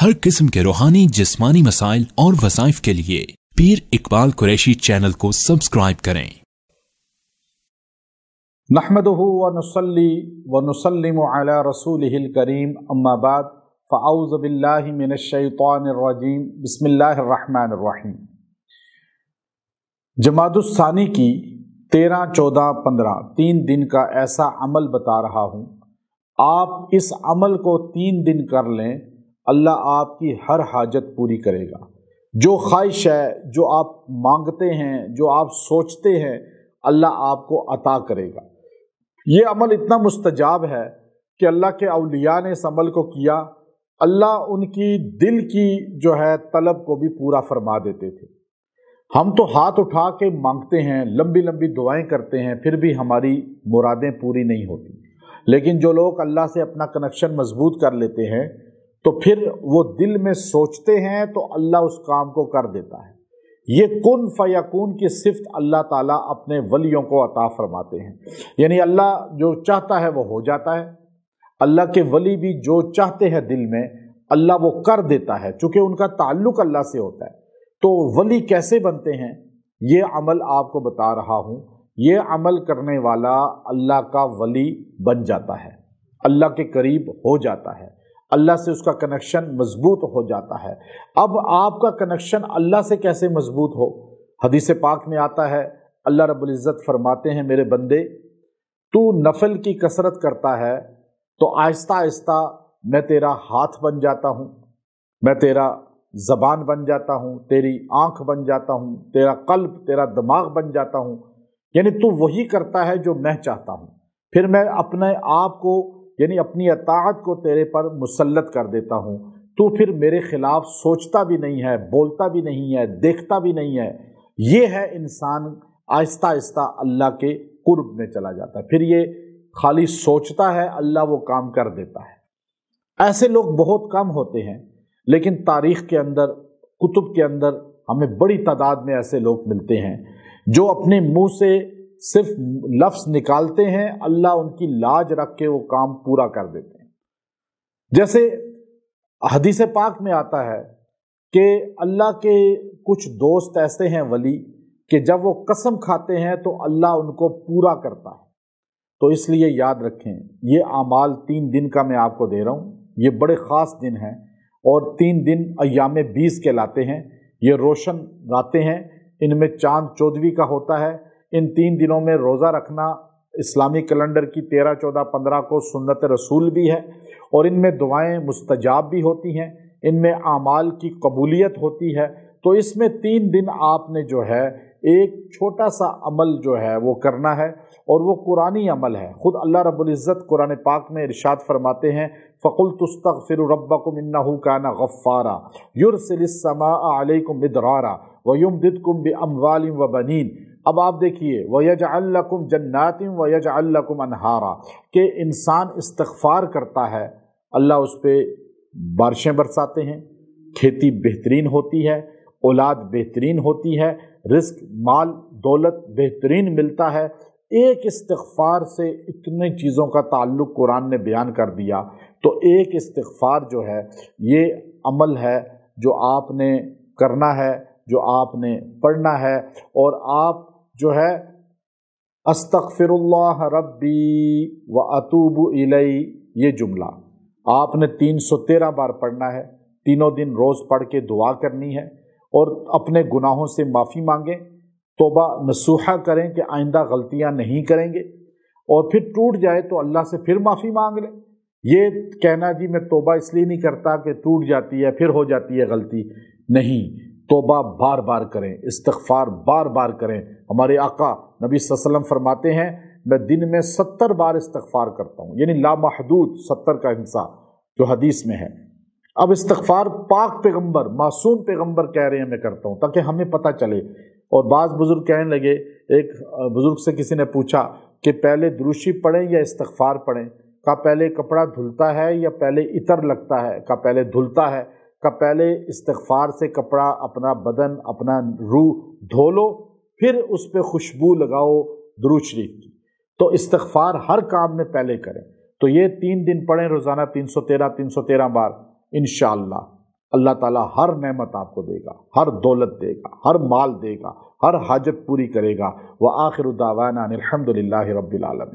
हर किस्म के रूहानी जिस्मानी मसाइल और वज़ाइफ के लिए पीर इकबाल कुरैशी चैनल को सब्सक्राइब करें। नहमदुहु व नुसल्ली व नुसल्लिमु अला रसूलिहिल करीम अम्मा बाद फ़अऊज़ु बिल्लाहि मिनश शैतानिर रजीम बिस्मिल्लाहिर रहमानिर रहीम। जमादुस सानी की 13, 14, 15 3 दिन का ऐसा अमल बता रहा हूँ। आप इस अमल को 3 दिन कर लें, अल्लाह आपकी हर हाजत पूरी करेगा। जो ख्वाहिश है, जो आप मांगते हैं, जो आप सोचते हैं, अल्लाह आपको अता करेगा। ये अमल इतना मुस्तजाब है कि अल्लाह के औलिया ने इस अमल को किया, अल्लाह उनकी दिल की जो है तलब को भी पूरा फरमा देते थे। हम तो हाथ उठा के मांगते हैं, लंबी लंबी दुआएं करते हैं, फिर भी हमारी मुरादें पूरी नहीं होती। लेकिन जो लोग अल्लाह से अपना कनेक्शन मजबूत कर लेते हैं तो फिर वो दिल में सोचते हैं तो अल्लाह उस काम को कर देता है। ये कुन फयकून की सिफ्त अल्लाह ताला अपने वलियों को अता फरमाते हैं। यानी अल्लाह जो चाहता है वो हो जाता है। अल्लाह के वली भी जो चाहते हैं दिल में, अल्लाह वो कर देता है, चूँकि उनका ताल्लुक अल्लाह से होता है। तो वली कैसे बनते हैं, ये अमल आपको बता रहा हूँ। ये अमल करने वाला अल्लाह का वली बन जाता है, अल्लाह के करीब हो जाता है, अल्लाह से उसका कनेक्शन मजबूत हो जाता है। अब आपका कनेक्शन अल्लाह से कैसे मजबूत हो? हदीस पाक में आता है, अल्लाह रब्बुल इज़्ज़त फरमाते हैं, मेरे बंदे तू नफल की कसरत करता है तो आहिस्ता आहिस्ता मैं तेरा हाथ बन जाता हूँ, मैं तेरा ज़बान बन जाता हूँ, तेरी आँख बन जाता हूँ, तेरा कल्ब, तेरा दिमाग बन जाता हूँ। यानी तू वही करता है जो मैं चाहता हूँ। फिर मैं अपने आप को यानी अपनी अताअत को तेरे पर मुसल्लत कर देता हूँ। तू फिर मेरे खिलाफ सोचता भी नहीं है, बोलता भी नहीं है, देखता भी नहीं है। ये है इंसान आहिस्ता आहिस्ता अल्लाह के कुर्ब में चला जाता है। फिर ये खाली सोचता है, अल्लाह वो काम कर देता है। ऐसे लोग बहुत कम होते हैं, लेकिन तारीख़ के अंदर, कुतुब के अंदर हमें बड़ी तादाद में ऐसे लोग मिलते हैं जो अपने मुंह से सिर्फ लफ्ज़ निकालते हैं, अल्लाह उनकी लाज रख के वो काम पूरा कर देते हैं। जैसे हदीस पाक में आता है कि अल्लाह के कुछ दोस्त ऐसे हैं वली कि जब वो कसम खाते हैं तो अल्लाह उनको पूरा करता है। तो इसलिए याद रखें, ये आमाल 3 दिन का मैं आपको दे रहा हूँ। ये बड़े ख़ास दिन हैं और 3 दिन अय्याम 20 कहलाते हैं। ये रोशन रातें हैं, इनमें चांद 14वीं का होता है। इन 3 दिनों में रोज़ा रखना इस्लामी कैलेंडर की 13, 14, 15 को सुन्नत रसूल भी है और इनमें दुआएं मुस्तजाब भी होती हैं, इनमें आमाल की कबूलियत होती है। तो इसमें 3 दिन आपने जो है एक छोटा सा अमल जो है वो करना है और वो कुरानी अमल है। खुद अल्लाह रब्बुल इज़्ज़त कुरान पाक में इरशाद फरमाते हैं, फ़क़ुल्तु अस्तग़फ़िरू रब्बकुम इन्नहु काना गफ़्फ़ारा युरसिलिस समाअ अलैकुम मिदरारा व युमदिदकुम बिअम्वालिन व बनीन। अब आप देखिए, वयजअल लकुम जन्नातिन वयजअल लकुम अनहारा, कि इंसान इस्तिग़फ़ार करता है, अल्लाह उस पर बारिशें बरसाते हैं, खेती बेहतरीन होती है, औलाद बेहतरीन होती है, रिज़्क़, माल, दौलत बेहतरीन मिलता है। एक इस्तिग़फ़ार से इतनी चीज़ों का ताल्लुक़ कुरान ने बयान कर दिया। तो एक इस्तिग़फ़ार जो है ये अमल है जो आपने करना है, जो आपने पढ़ना है। और आप जो है अस्तग़फ़िरुल्लाह रब्बी व अतूबु इलैहि, ये जुमला आपने 313 बार पढ़ना है। तीनों दिन रोज़ पढ़ के दुआ करनी है और अपने गुनाहों से माफ़ी मांगें, तौबा नसूहा करें कि आइंदा गलतियां नहीं करेंगे। और फिर टूट जाए तो अल्लाह से फिर माफ़ी मांग लें। ये कहना जी मैं तौबा इसलिए नहीं करता कि टूट जाती है फिर हो जाती है गलती, नहीं, तौबा बार बार करें, इस्तिग़फ़ार बार बार करें। हमारे आका नबी सल्लल्लाहु अलैहि वसल्लम फरमाते हैं, मैं दिन में 70 बार इस्तिग़फ़ार करता हूँ, यानी लामहदूद 70 का हिस्सा जो हदीस में है। अब इस्तिग़फ़ार पाक पैगम्बर, मासूम पैगम्बर कह रहे हैं मैं करता हूँ, ताकि हमें पता चले। और बाज़ बुज़ुर्ग कहने लगे, एक बुज़ुर्ग से किसी ने पूछा कि पहले दुरूशी पढ़ें या इस्तिग़फ़ार पढ़ें? का पहले कपड़ा धुलता है या पहले इतर लगता है? का पहले धुलता है? का पहले इस्तिग़फ़ार से कपड़ा, अपना बदन, अपना रूह धो लो, फिर उस पर खुशबू लगाओ दुरूद शरीफ की। तो इस्तिग़फ़ार हर काम में पहले करें। तो ये 3 दिन पढ़ें रोज़ाना 313 बार इंशाअल्लाह। اللہ تعالیٰ ہر نعمت آپ کو دے گا، ہر دولت دے گا، ہر مال دے گا، ہر حاجت پوری کرے گا۔ وآخر دعوانا ان الحمد للہ رب العالمین۔